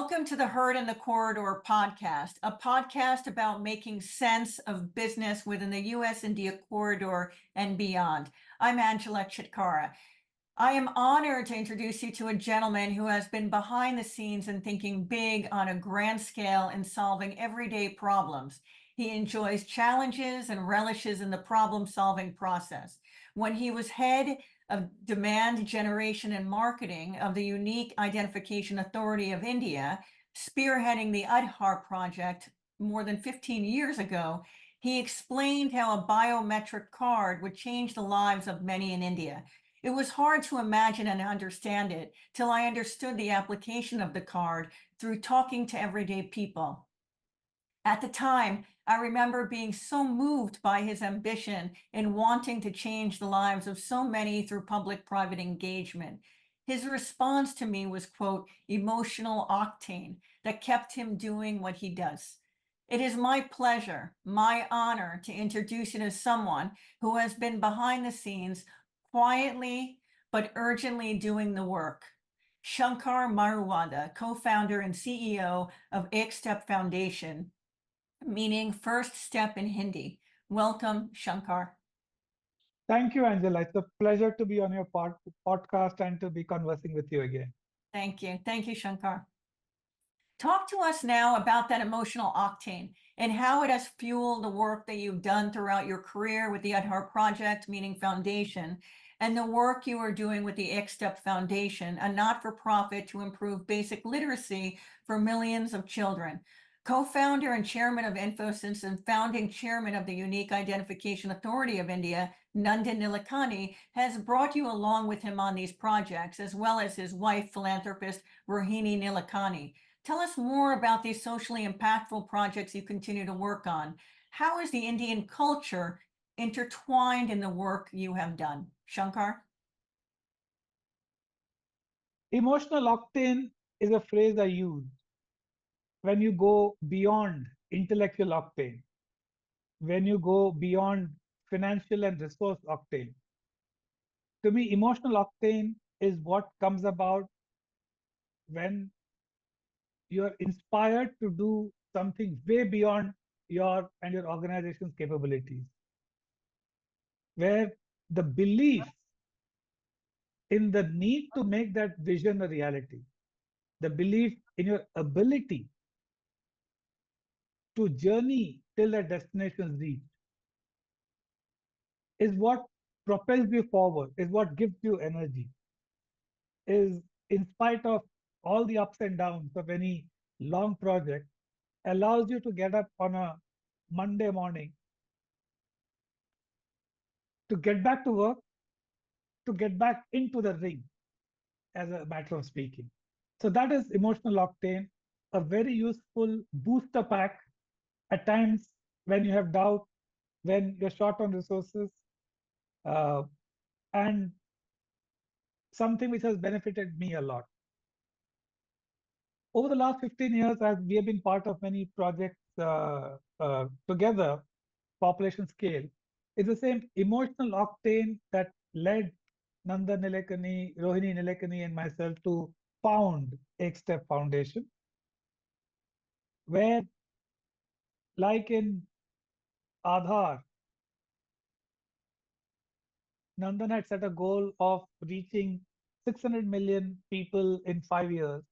Welcome to the Herd in the Corridor podcast, a podcast about making sense of business within the US-India corridor and beyond. I'm Angela Chitkara. I am honored to introduce you to a gentleman who has been behind the scenes and thinking big on a grand scale in solving everyday problems. He enjoys challenges and relishes in the problem-solving process. When he was head of demand generation and marketing of the Unique Identification Authority of India, spearheading the Aadhaar project more than 15 years ago, he explained how a biometric card would change the lives of many in India. It was hard to imagine and understand it till I understood the application of the card through talking to everyday people. At the time, I remember being so moved by his ambition in wanting to change the lives of so many through public-private engagement. His response to me was, quote, emotional octane that kept him doing what he does. It is my pleasure, my honor to introduce you to someone who has been behind the scenes, quietly but urgently doing the work. Shankar Maruwada, co-founder and CEO of EkStep Foundation, meaning first step in Hindi. Welcome, Shankar. Thank you, Angela. It's a pleasure to be on your podcast and to be conversing with you again. Thank you. Thank you, Shankar. Talk to us now about that emotional octane and how it has fueled the work that you've done throughout your career with the Aadhaar Project, meaning Foundation, and the work you are doing with the EkStep Foundation, a not-for-profit to improve basic literacy for millions of children. Co-founder and chairman of Infosys and founding chairman of the Unique Identification Authority of India, Nandan Nilekani, has brought you along with him on these projects, as well as his wife, philanthropist Rohini Nilekani. Tell us more about these socially impactful projects you continue to work on. How is the Indian culture intertwined in the work you have done? Shankar? Emotional octane is a phrase I use when you go beyond intellectual octane, when you go beyond financial and resource octane. To me, emotional octane is what comes about when you're inspired to do something way beyond your and your organization's capabilities, where the belief in the need to make that vision a reality, the belief in your ability to journey till that destination is reached, is what propels you forward, is what gives you energy, is in spite of all the ups and downs of any long project, allows you to get up on a Monday morning, to get back to work, to get back into the ring, as a matter of speaking. So that is emotional octane, a very useful booster pack at times when you have doubt, when you're short on resources, uh, and something which has benefited me a lot. Over the last 15 years, as we have been part of many projects together, population scale, is the same emotional octane that led Nanda Nilekani, Rohini Nilekani, and myself to found EkStep Foundation, where, like in Aadhaar, Nandan had set a goal of reaching 600 million people in 5 years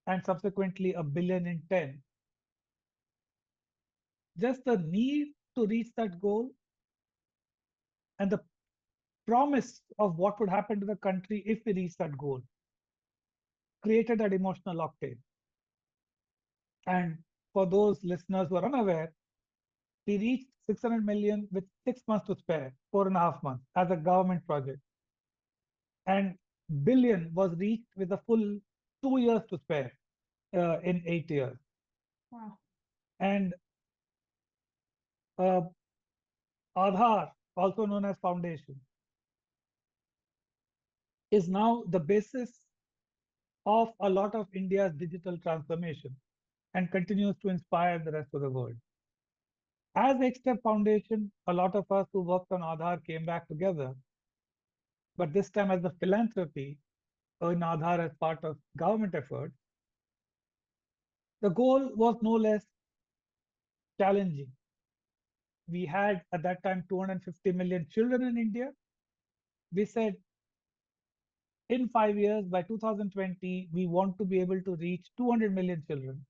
and subsequently a billion in 10. Just the need to reach that goal and the promise of what would happen to the country if we reach that goal created that emotional octane. And for those listeners who are unaware, we reached 600 million with 6 months to spare, 4.5 months, as a government project. And billion was reached with a full 2 years to spare in 8 years. Wow. And uh, Aadhaar, also known as Foundation, is now the basis of a lot of India's digital transformation and continues to inspire the rest of the world. As EkStep Foundation, a lot of us who worked on Aadhaar came back together, but this time as a philanthropy in Aadhaar as part of government effort, The goal was no less challenging. We had at that time 250 million children in India. We said in 5 years, by 2020, we want to be able to reach 200 million children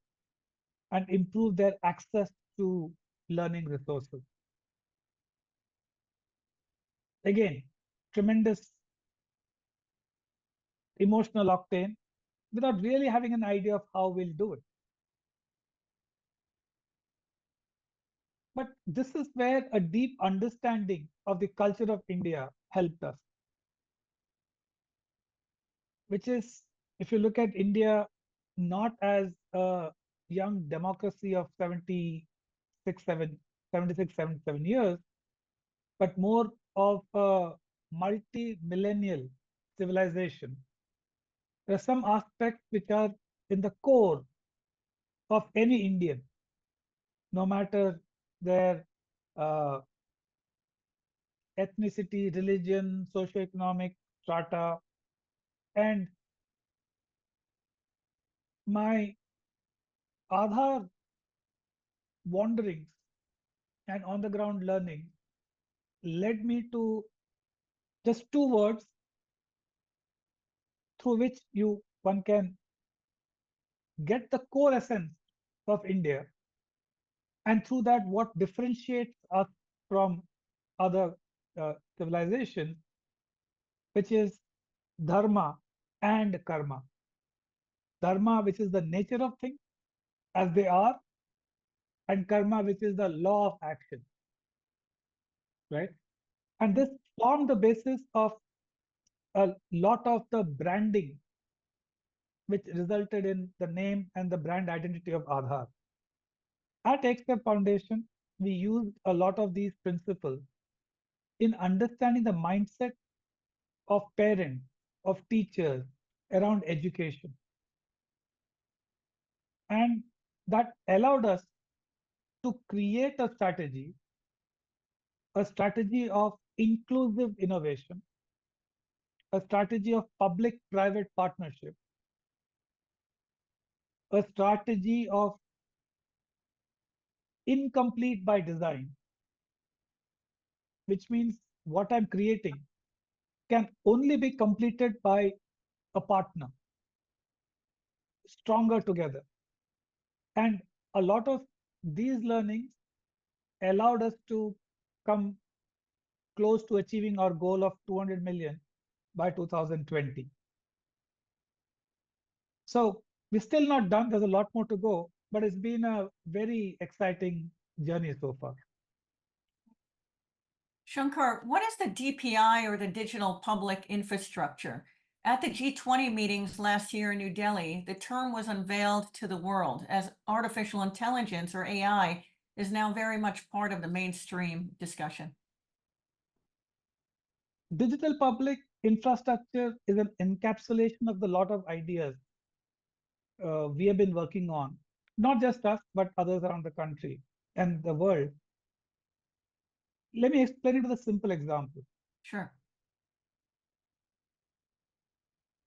and improve their access to learning resources. Again, tremendous emotional octane without really having an idea of how we'll do it. But this is where a deep understanding of the culture of India helped us, which is, if you look at India not as a young democracy of 77 years, but more of a multi-millennial civilization. There are some aspects which are in the core of any Indian, no matter their uh, ethnicity, religion, socioeconomic strata. And my Aadhaar wanderings and on the ground learning led me to just two words through which one can get the core essence of India, and through that what differentiates us from other civilizations, which is dharma and karma. Dharma, which is the nature of things as they are, and karma, which is the law of action, right? And this formed the basis of a lot of the branding, which resulted in the name and the brand identity of Aadhaar. At EkStep Foundation, we used a lot of these principles in understanding the mindset of parents, of teachers around education. And that allowed us to create a strategy of inclusive innovation, a strategy of public-private partnership, a strategy of incomplete by design, which means what I'm creating can only be completed by a partner, stronger together. And a lot of these learnings allowed us to come close to achieving our goal of 200 million by 2020. So we're still not done. There's a lot more to go, but it's been a very exciting journey so far. Shankar, what is the DPI, or the digital public infrastructure? At the G20 meetings last year in New Delhi, the term was unveiled to the world as artificial intelligence, or AI, is now very much part of the mainstream discussion. Digital public infrastructure is an encapsulation of the lot of ideas we have been working on, not just us, but others around the country and the world. Let me explain it with a simple example. Sure.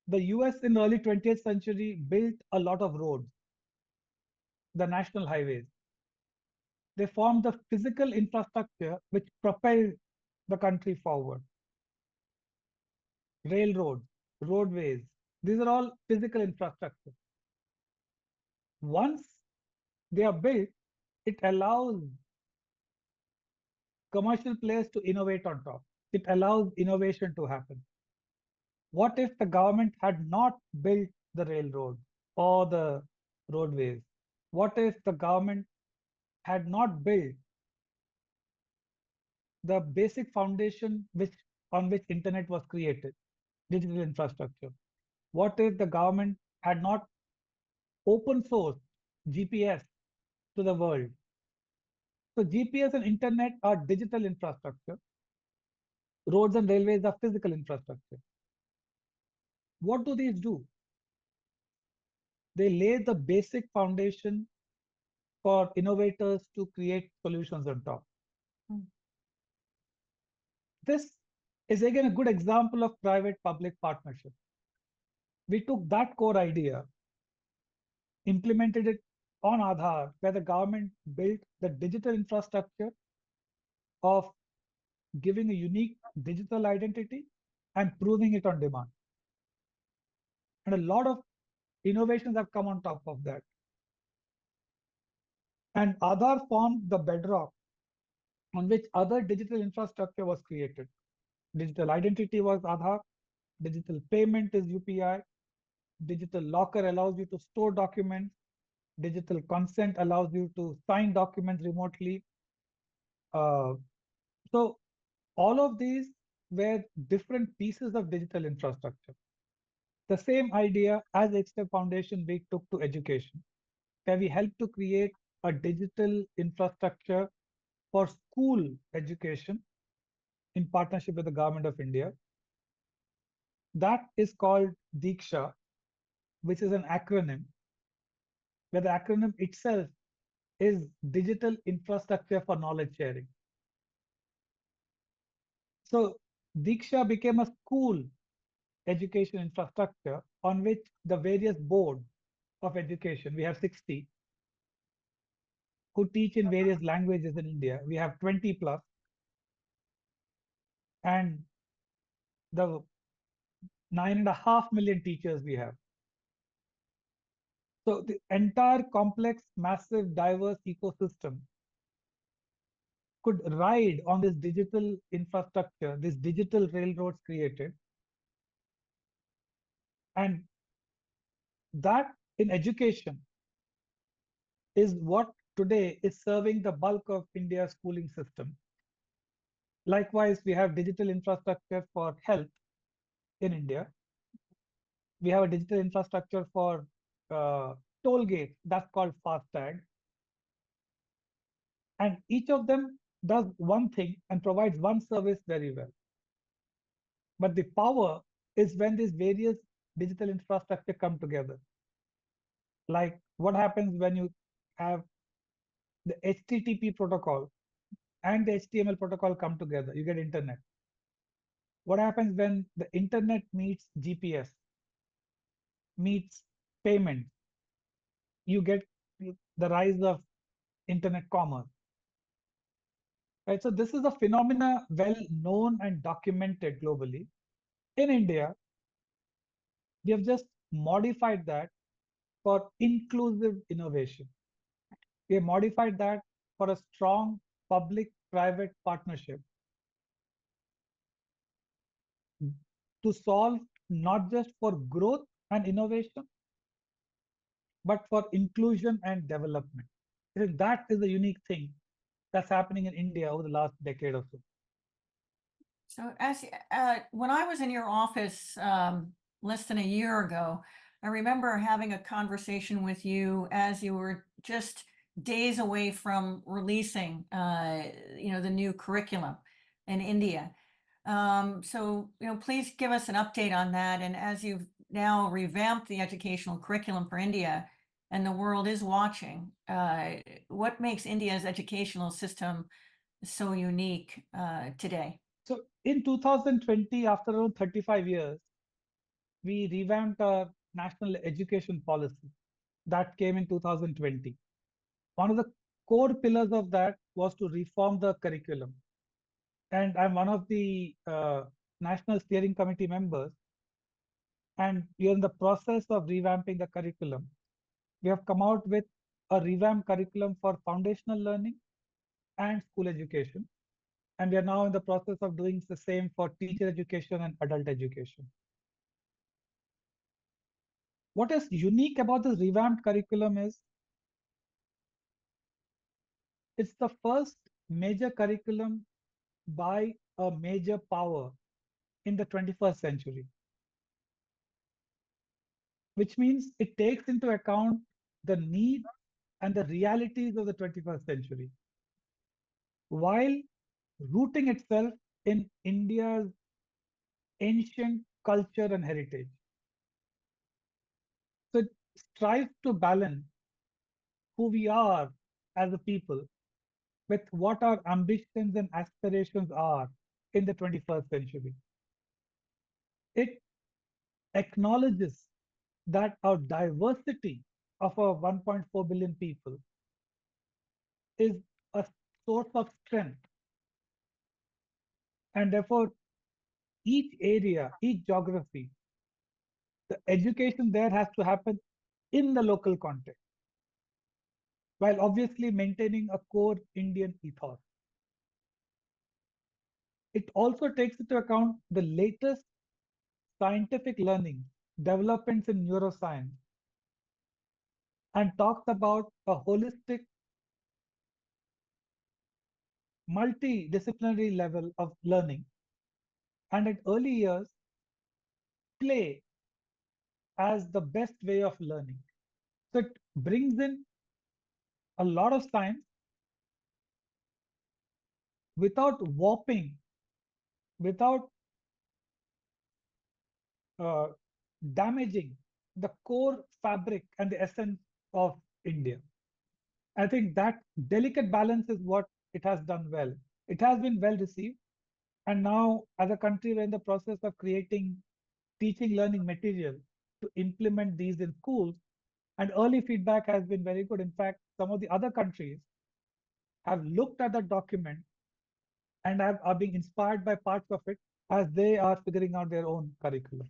The US in the early 20th century built a lot of roads, the national highways. They formed the physical infrastructure which propelled the country forward. Railroads, roadways, these are all physical infrastructure. Once they are built, it allows commercial players to innovate on top. It allows innovation to happen. What if the government had not built the railroad or the roadways? What if the government had not built the basic foundation on which internet was created, digital infrastructure? What if the government had not open sourced GPS to the world? So GPS and internet are digital infrastructure. Roads and railways are physical infrastructure. What do these do? They lay the basic foundation for innovators to create solutions on top. This is again a good example of private-public partnership. We took that core idea, implemented it on Aadhaar, where the government built the digital infrastructure of giving a unique digital identity and proving it on demand. And a lot of innovations have come on top of that. And Aadhaar formed the bedrock on which other digital infrastructure was created. Digital identity was Aadhaar, digital payment is UPI, digital locker allows you to store documents, digital consent allows you to sign documents remotely. Uh, so all of these were different pieces of digital infrastructure. The same idea as EkStep Foundation we took to education, where we helped to create a digital infrastructure for school education in partnership with the government of India. That is called Diksha, which is an acronym, where the acronym itself is digital infrastructure for knowledge sharing. So Diksha became a school education infrastructure on which the various boards of education, we have 60, who teach in various languages in India. We have 20 plus, and the 9.5 million teachers we have. So the entire complex, massive, diverse ecosystem could ride on this digital infrastructure, this digital railroads created. And that in education is what today is serving the bulk of India's schooling system. Likewise, we have digital infrastructure for health in India. We have a digital infrastructure for toll gates, that's called FASTag. And each of them does one thing and provides one service very well. But the power is when these various digital infrastructure come together. Like what happens when you have the HTTP protocol and the HTML protocol come together, you get internet. What happens when the internet meets GPS, meets payment, you get the rise of internet commerce. Right? So this is a phenomena well known and documented globally. In India, we have just modified that for inclusive innovation. We have modified that for a strong public-private partnership to solve not just for growth and innovation, but for inclusion and development. That is the unique thing that's happening in India over the last decade or so. So when I was in your office less than a year ago, I remember having a conversation with you as you were just days away from releasing, the new curriculum in India. So, please give us an update on that. And as you've now revamped the educational curriculum for India, and the world is watching, what makes India's educational system so unique today? So in 2020, after around 35 years, we revamped our national education policy that came in 2020. One of the core pillars of that was to reform the curriculum. And I'm one of the National Steering Committee members. And we are in the process of revamping the curriculum. We have come out with a revamped curriculum for foundational learning and school education. And we are now in the process of doing the same for teacher education and adult education. What is unique about this revamped curriculum is it's the first major curriculum by a major power in the 21st century, which means it takes into account the needs and the realities of the 21st century, while rooting itself in India's ancient culture and heritage. So it strives to balance who we are as a people with what our ambitions and aspirations are in the 21st century. It acknowledges that our diversity of a 1.4 billion people is a source of strength. And therefore, each area, each geography, the education there has to happen in the local context, while obviously maintaining a core Indian ethos. It also takes into account the latest scientific learning, developments in neuroscience, and talks about a holistic, multidisciplinary level of learning. And at early years, play as the best way of learning. So it brings in a lot of science without warping, without uh, damaging the core fabric and the essence of India. I think that delicate balance is what it has done well. It has been well received. And now, as a country, we're in the process of creating teaching learning material to implement these in schools. And early feedback has been very good. In fact, some of the other countries have looked at the document and are being inspired by parts of it as they are figuring out their own curriculum.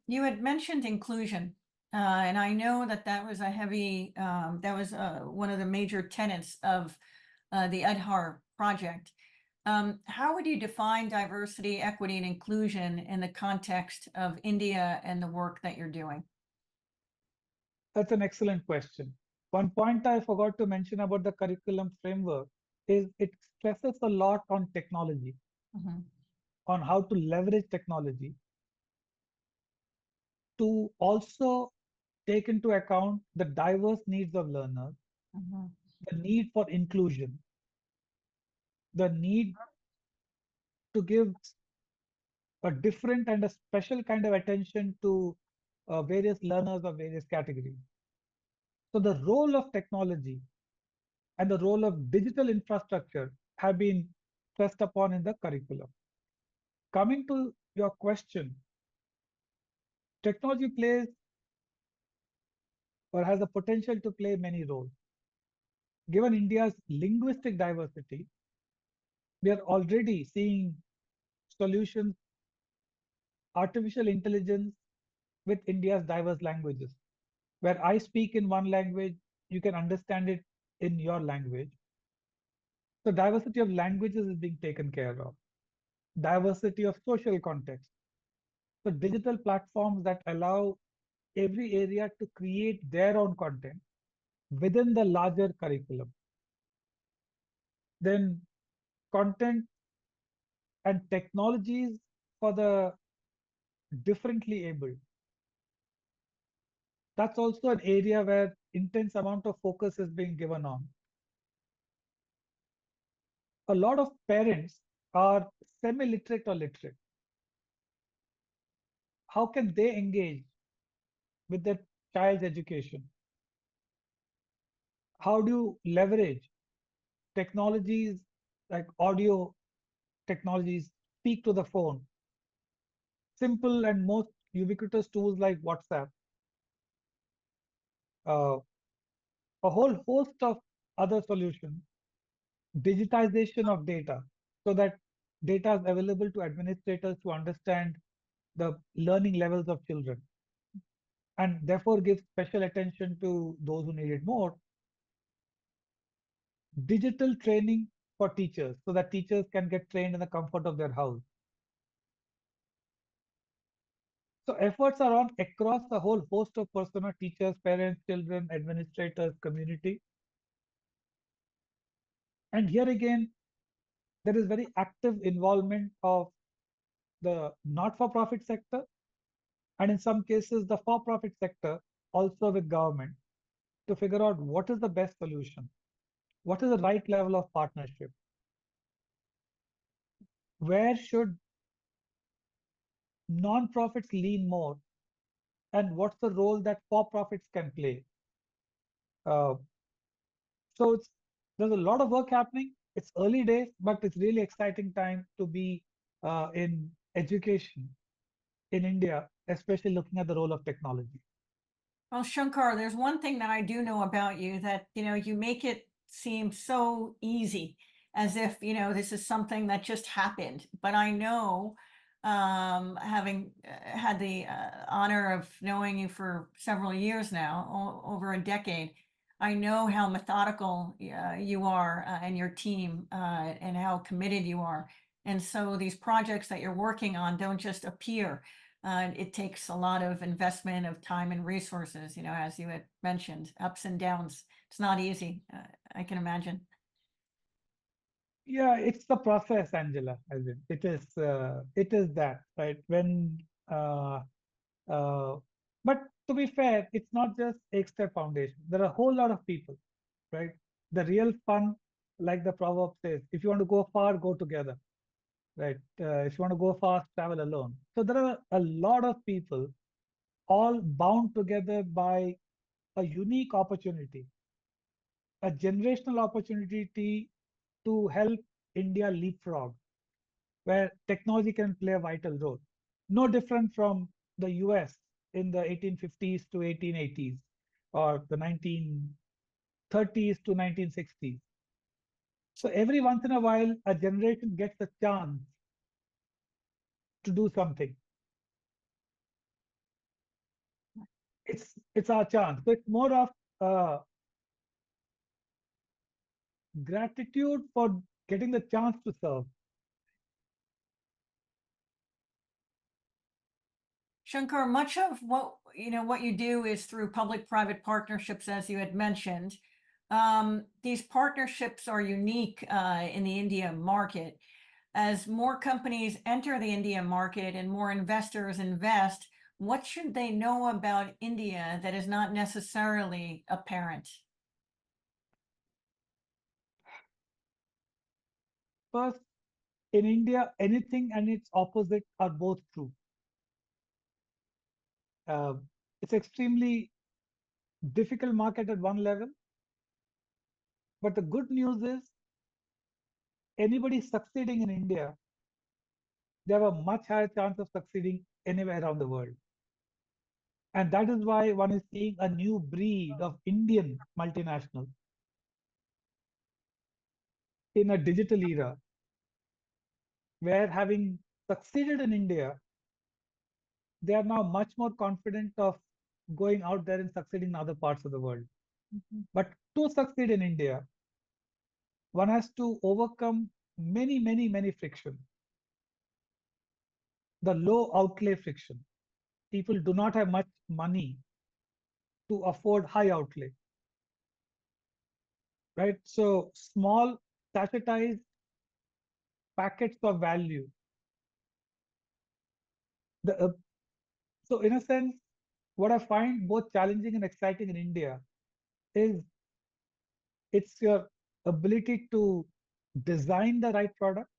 You had mentioned inclusion, and I know that that was a heavy, that was one of the major tenets of the Adhar project. How would you define diversity, equity, and inclusion in the context of India and the work that you're doing? That's an excellent question. One point I forgot to mention about the curriculum framework is it stresses a lot on technology, on how to leverage technology to also take into account the diverse needs of learners, the need for inclusion, the need to give a different and a special kind of attention to various learners of various categories. So the role of technology and the role of digital infrastructure have been stressed upon in the curriculum. Coming to your question, technology plays or has the potential to play many roles. Given India's linguistic diversity, we are already seeing solutions, artificial intelligence with India's diverse languages. Where I speak in one language, you can understand it in your language. So diversity of languages is being taken care of. Diversity of social context. So digital platforms that allow every area to create their own content within the larger curriculum. Then content and technologies for the differently abled. That's also an area where intense amount of focus is being given on. A lot of parents are semi-literate or literate. How can they engage with their child's education? How do you leverage technologies like audio technologies, speak to the phone, simple and most ubiquitous tools like WhatsApp, uh, a whole host of other solutions, digitization of data so that data is available to administrators to understand the learning levels of children and therefore give special attention to those who need it more. Digital training for teachers so that teachers can get trained in the comfort of their house. So efforts are on across a whole host of persona, teachers, parents, children, administrators, community. And here again, there is very active involvement of the not-for-profit sector, and in some cases, the for-profit sector also with government to figure out what is the best solution, what is the right level of partnership, where should non-profits lean more, and what's the role that for-profits can play. Uh, so there's a lot of work happening. It's early days, but it's really exciting time to be in education in India, especially looking at the role of technology. Well, Shankar, there's one thing that I do know about you that, you make it seem so easy, as if, this is something that just happened. But I know, having had the honor of knowing you for several years now, over a decade, I know how methodical you are, and your team, and how committed you are. And so these projects that you're working on don't just appear. It takes a lot of investment of time and resources, as you had mentioned, ups and downs. It's not easy, I can imagine. Yeah, it's the process, Angela. As it is that, right? Uh, uh, but to be fair, it's not just EkStep Foundation. There are a whole lot of people, right? The real fun, like the proverb says, if you want to go far, go together, right? If you want to go fast, travel alone. So there are a lot of people all bound together by a unique opportunity, a generational opportunity to help India leapfrog, where technology can play a vital role. No different from the US in the 1850s to 1880s or the 1930s to 1960s. So every once in a while, a generation gets a chance to do something. It's our chance. So it's more of uh, gratitude for getting the chance to serve. Shankar, much of what you do is through public-private partnerships, as you had mentioned. These partnerships are unique in the India market. As more companies enter the India market and more investors invest, what should they know about India that is not necessarily apparent? First, in India, anything and its opposite are both true. Uh, it's extremely difficult market at one level, but the good news is anybody succeeding in India, they have a much higher chance of succeeding anywhere around the world. And that is why one is seeing a new breed of Indian multinationals in a digital era, where having succeeded in India, they are now much more confident of going out there and succeeding in other parts of the world. Mhm. But to succeed in India, one has to overcome many, many, many friction. The low outlay friction. People do not have much money to afford high outlay, right? So small sachetized packets of value. The so in a sense, what I find both challenging and exciting in India is it's your ability to design the right product.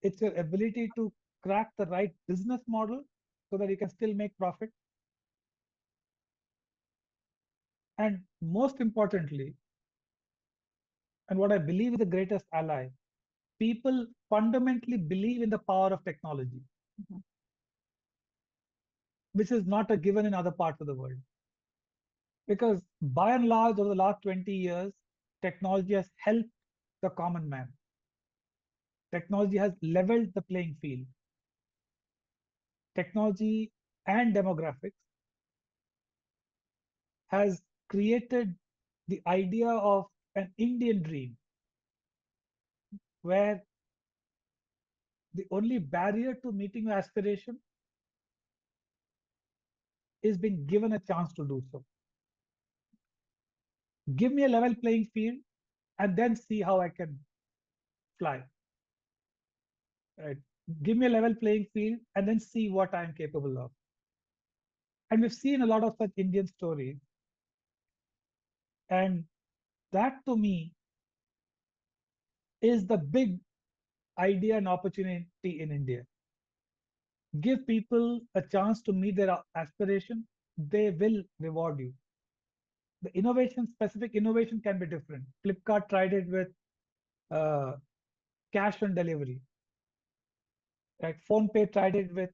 It's your ability to crack the right business model so that you can still make profit. And most importantly, and what I believe is the greatest ally, people fundamentally believe in the power of technology, Mhm. which is not a given in other parts of the world. Because by and large, over the last 20 years, technology has helped the common man. Technology has leveled the playing field. Technology and demographics has created the idea of an Indian dream, where the only barrier to meeting your aspiration is being given a chance to do so. Give me a level playing field and then see how I can fly. Right? Give me a level playing field and then see what I am capable of. And we've seen a lot of such Indian stories. And that to me is the big idea and opportunity in India. Give people a chance to meet their aspiration, they will reward you. The innovation, specific innovation can be different. Flipkart tried it with uh, cash on delivery. Right? PhonePe tried it with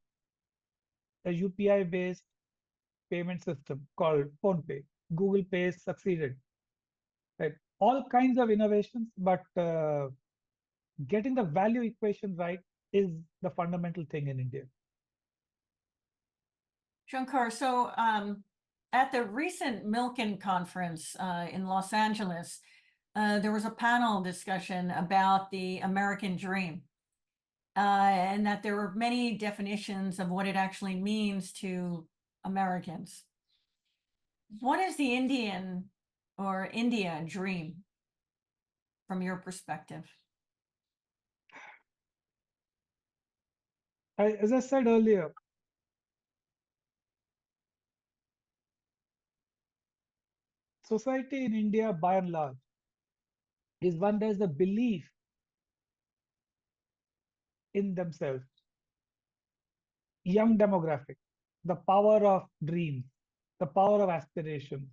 a UPI based payment system called PhonePe. Google Pay succeeded. Right? All kinds of innovations, but getting the value equation right is the fundamental thing in India. Shankar, so at the recent Milken conference in Los Angeles, there was a panel discussion about the American dream, and that there were many definitions of what it actually means to Americans. What is the Indian or India dream from your perspective? As I said earlier, society in India, by and large, is one that has a belief in themselves. Young demographic, the power of dreams, the power of aspiration.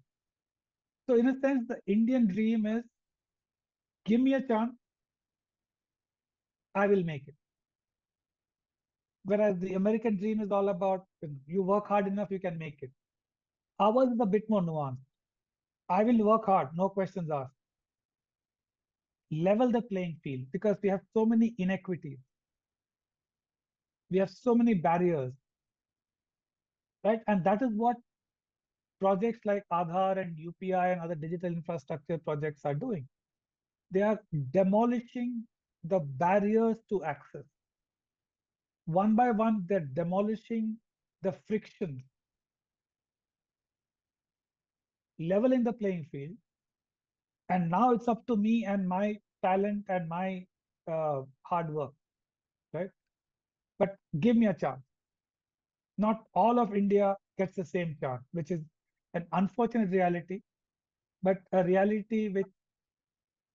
So, in a sense, the Indian dream is give me a chance, I will make it. Whereas the American dream is all about you work hard enough, you can make it. Ours is a bit more nuanced. I will work hard, no questions asked. Level the playing field because we have so many inequities. We have so many barriers, right? And that is what projects like Aadhaar and UPI and other digital infrastructure projects are doing. They are demolishing the barriers to access. One by one, they're demolishing the frictions, leveling the playing field. And now it's up to me and my talent and my hard work, right? But give me a chance. Not all of India gets the same chance, which is an unfortunate reality, but a reality which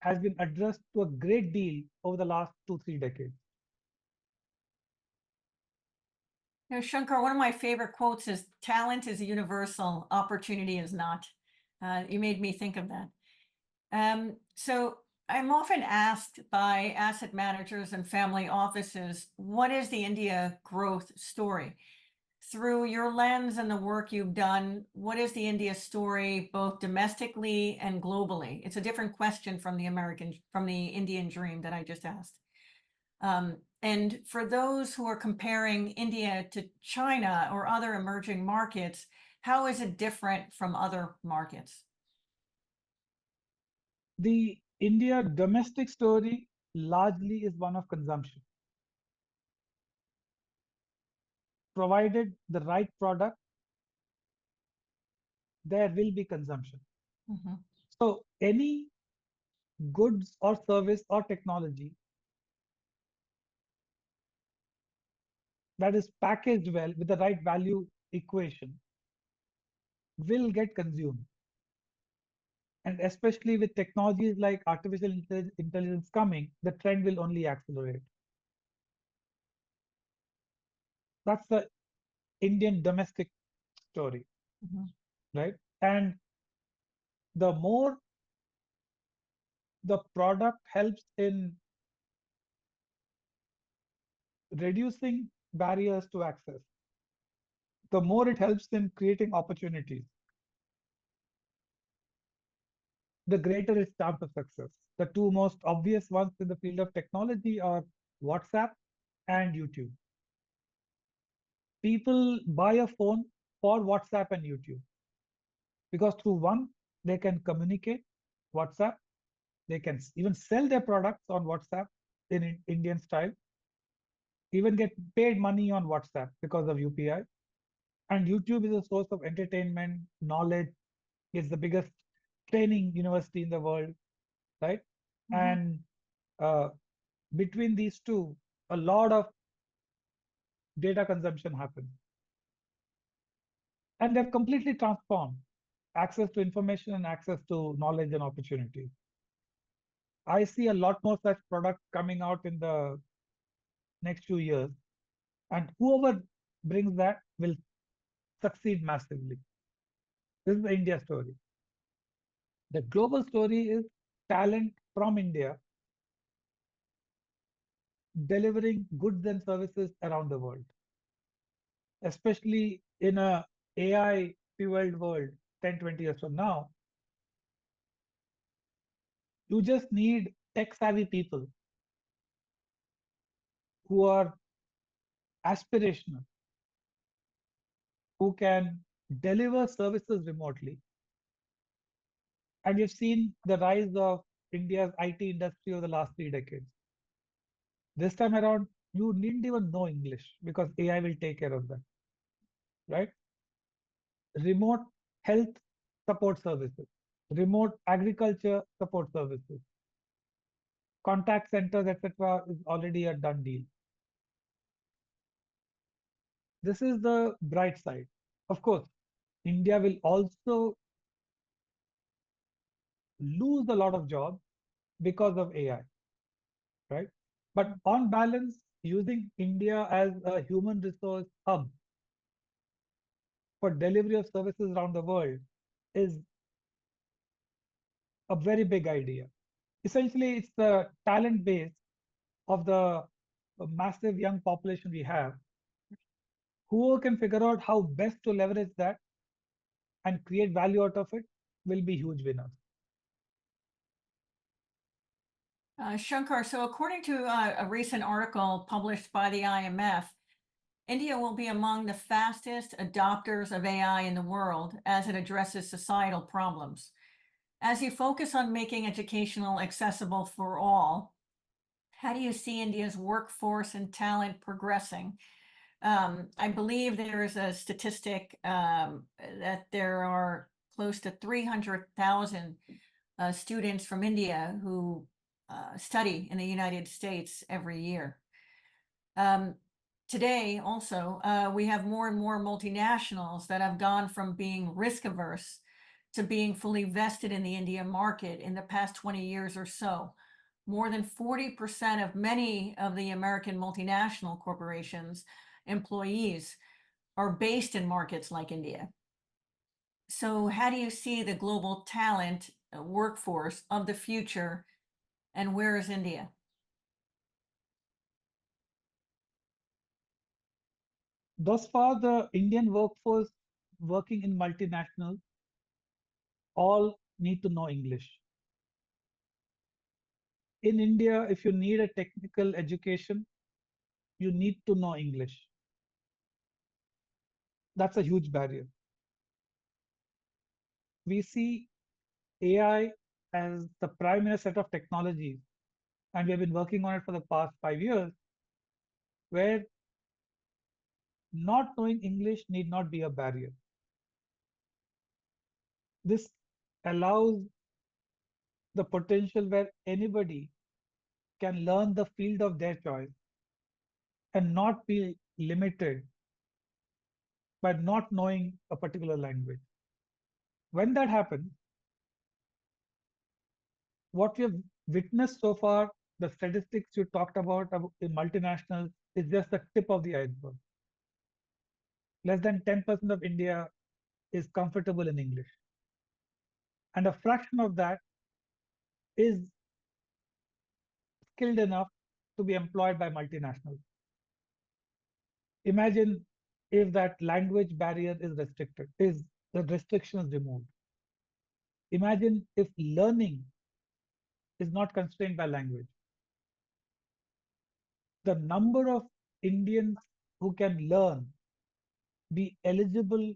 has been addressed to a great deal over the last 2, 3 decades. Shankar, one of my favorite quotes is talent is universal, opportunity is not. You made me think of that. So I'm often asked by asset managers and family offices, what is the India growth story? Through your lens and the work you've done, what is the India story, both domestically and globally? It's a different question from the Indian dream that I just asked. And for those who are comparing India to China or other emerging markets, how is it different from other markets? The India domestic story largely is one of consumption. Provided the right product, there will be consumption. Mm-hmm. So any goods or service or technology that is packaged well with the right value equation will get consumed. And especially with technologies like artificial intelligence coming, the trend will only accelerate. That's the Indian domestic story, Mm-hmm. right? And the more the product helps in reducing barriers to access, the more it helps in creating opportunities, the greater its chance of success. The two most obvious ones in the field of technology are WhatsApp and YouTube. People buy a phone for WhatsApp and YouTube because through one, they can communicate WhatsApp, they can even sell their products on WhatsApp in Indian style, even get paid money on WhatsApp because of UPI. And YouTube is a source of entertainment, knowledge. It's the biggest training university in the world, right? Mm-hmm. And uh, between these two, a lot of data consumption happens. And they've completely transformed access to information and access to knowledge and opportunity. I see a lot more such products coming out in the next few years. And whoever brings that will succeed massively. This is the India story. The global story is talent from India delivering goods and services around the world, especially in a AI fueled world 10, 20 years from now, you just need tech savvy people who are aspirational, who can deliver services remotely. And we've seen the rise of India's IT industry over the last 3 decades. This time around, you needn't even know English because AI will take care of that, right? Remote health support services, remote agriculture support services, contact centers, etc., is already a done deal. This is the bright side. Of course, India will also lose a lot of jobs because of AI, right? But on balance, using India as a human resource hub for delivery of services around the world is a very big idea. Essentially, it's the talent base of the massive young population we have. Who can figure out how best to leverage that and create value out of it will be huge winners. Shankar, so according to a recent article published by the IMF, India will be among the fastest adopters of AI in the world as it addresses societal problems. As you focus on making educational accessible for all, how do you see India's workforce and talent progressing? I believe there is a statistic that there are close to 300,000 students from India who study in the United States every year. Today, also, we have more and more multinationals that have gone from being risk averse to being fully vested in the India market in the past 20 years or so. More than 40% of many of the American multinational corporations' employees are based in markets like India. So, how do you see the global talent workforce of the future, and where is India? Thus far, the Indian workforce working in multinationals all need to know English. In India, if you need a technical education, you need to know English. That's a huge barrier. We see AI as the primary set of technologies, and we have been working on it for the past 5 years, where not knowing English need not be a barrier. This allows the potential where anybody can learn the field of their choice and not be limited by not knowing a particular language. When that happens, what we have witnessed so far, the statistics you talked about in multinationals, is just the tip of the iceberg. Less than 10% of India is comfortable in English. And a fraction of that is skilled enough to be employed by multinationals. Imagine if that language barrier is restricted, is the restriction is removed. Imagine if learning is not constrained by language. The number of Indians who can learn, be eligible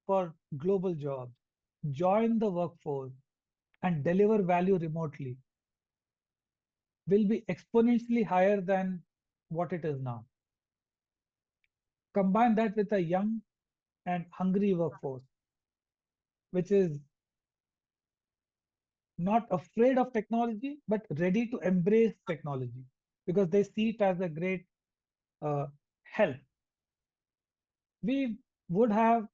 for global jobs, join the workforce, and deliver value remotely will be exponentially higher than what it is now. Combine that with a young and hungry workforce, which is not afraid of technology, but ready to embrace technology because they see it as a great help. We would have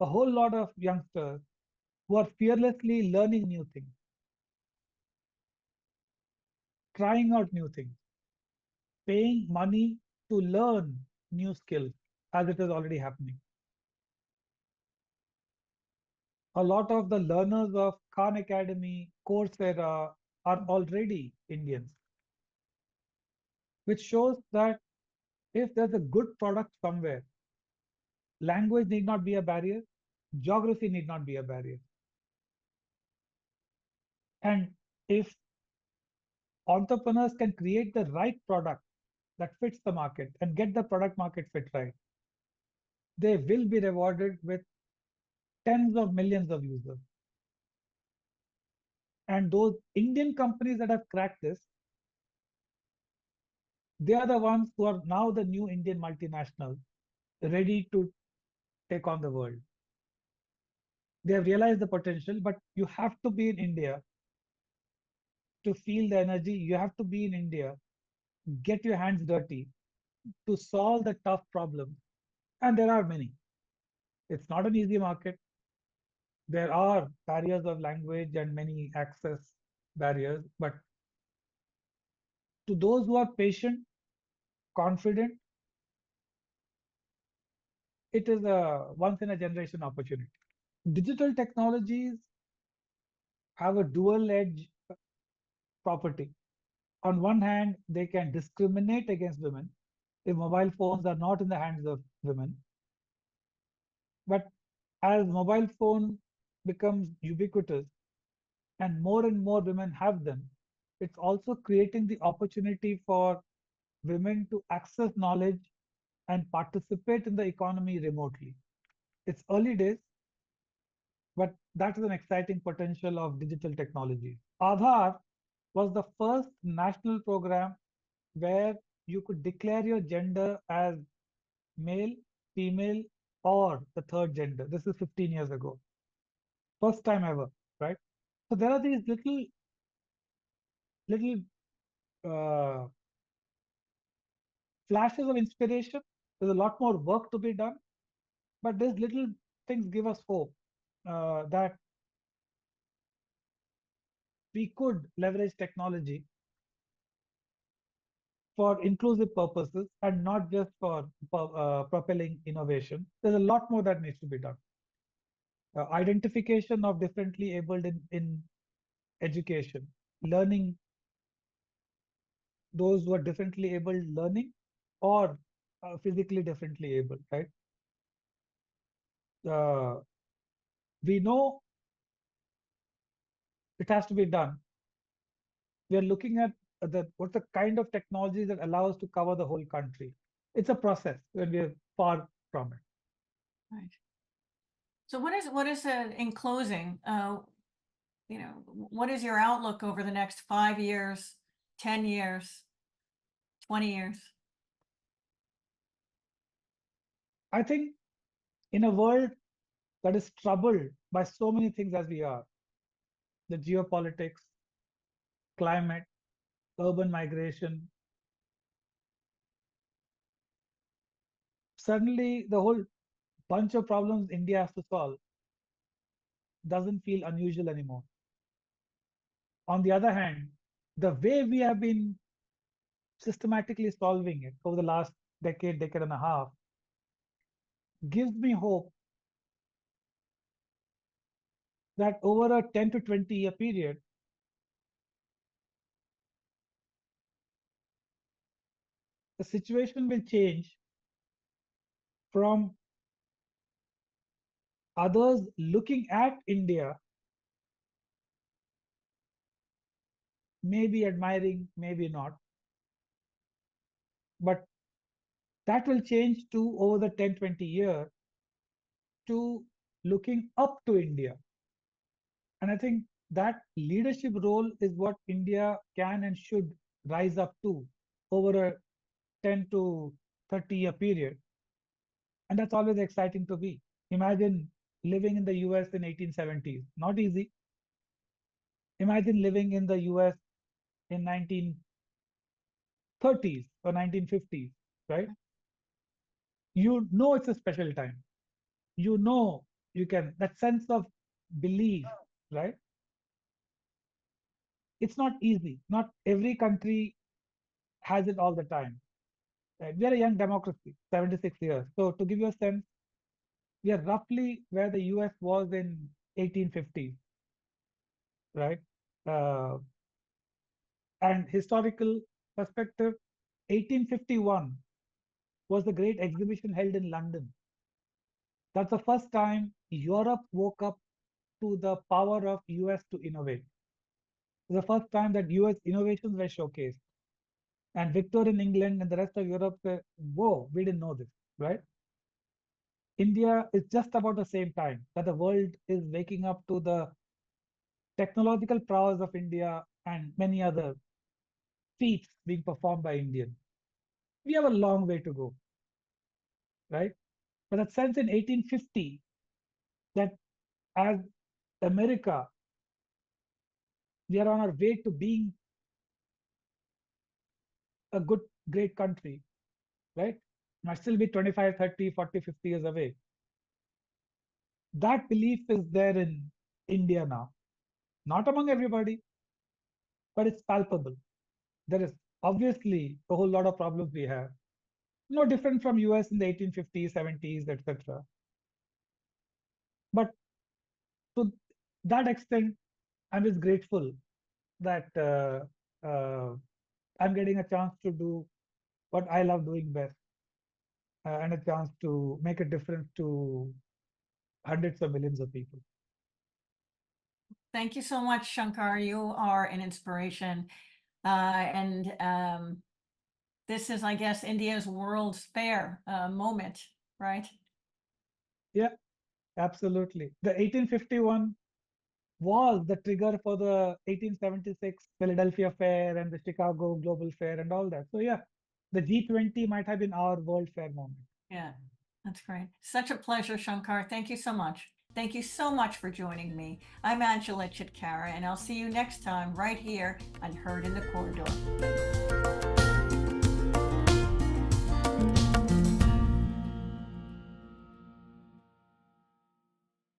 a whole lot of youngsters who are fearlessly learning new things, trying out new things, paying money to learn new skills as it is already happening. A lot of the learners of Khan Academy, Coursera are already Indians, which shows that if there's a good product somewhere, Language need not be a barrier. Geography need not be a barrier. And if entrepreneurs can create the right product that fits the market and get the product market fit right, they will be rewarded with tens of millions of users. And those Indian companies that have cracked this, they are the ones who are now the new Indian multinationals ready to take on the world. They have realized the potential, but you have to be in India to feel the energy. You have to be in India, get your hands dirty to solve the tough problems. And there are many. It's not an easy market. There are barriers of language and many access barriers, but to those who are patient, confident, it is a once in a generation opportunity. Digital technologies have a dual edge property. On one hand, they can discriminate against women if mobile phones are not in the hands of women. But as mobile phone becomes ubiquitous and more women have them, it's also creating the opportunity for women to access knowledge and participate in the economy remotely. It's early days, but that is an exciting potential of digital technology. Aadhaar was the first national program where you could declare your gender as male, female, or the third gender. This is 15 years ago. First time ever, right? So there are these little uh, flashes of inspiration. There's a lot more work to be done, but these little things give us hope that we could leverage technology for inclusive purposes and not just for propelling innovation. There's a lot more that needs to be done. Identification of differently abled in education, learning, those who are differently able learning or physically differently able, right? Uh, we know it has to be done. We are looking at what's the kind of technology that allows to cover the whole country. It's a process when we are far from it. Right. So what is in closing, what is your outlook over the next 5 years, 10 years, 20 years? I think in a world that is troubled by so many things as we are, the geopolitics, climate, urban migration, suddenly the whole bunch of problems India has to solve doesn't feel unusual anymore. On the other hand, the way we have been systematically solving it over the last decade and a half, gives me hope that over a 10 to 20-year period, the situation will change from others looking at India, maybe admiring, maybe not, but that will change to over the 10, 20 years to looking up to India. And I think that leadership role is what India can and should rise up to over a 10 to 30-year period. And that's always exciting to be. Imagine living in the US in 1870s. Not easy. Imagine living in the US in 1930s or 1950s, right? You know it's a special time. You know you can, that sense of belief, right? It's not easy. Not every country has it all the time. Right? We are a young democracy, 76 years. So to give you a sense, we are roughly where the US was in 1850, right? Uh, and historical perspective, 1851 was the great exhibition held in London. That's the first time Europe woke up to the power of US to innovate. The first time that US innovations were showcased. And Victorian England and the rest of Europe said, whoa, we didn't know this, right? India is just about the same time that the world is waking up to the technological prowess of India and many other feats being performed by Indians. We have a long way to go, right? But that sense in 1850 that as America, we are on our way to being a good, great country, right? Might still be 25, 30, 40, 50 years away. That belief is there in India now. Not among everybody, but it's palpable. There is obviously a whole lot of problems we have. No different from US in the 1850s, 70s, etc. But to that extent, I'm just grateful that I'm getting a chance to do what I love doing best, and a chance to make a difference to hundreds of millions of people. Thank you so much, Shankar. You are an inspiration. And this is, I guess, India's World's Fair moment, right? Yeah, absolutely. The 1851 was the trigger for the 1876 Philadelphia Fair and the Chicago Global Fair and all that. So yeah, the G20 might have been our World Fair moment. Yeah, that's great. Such a pleasure, Shankar. Thank you so much. Thank you so much for joining me. I'm Angela Chitkara, and I'll see you next time right here on Heard in the Corridor.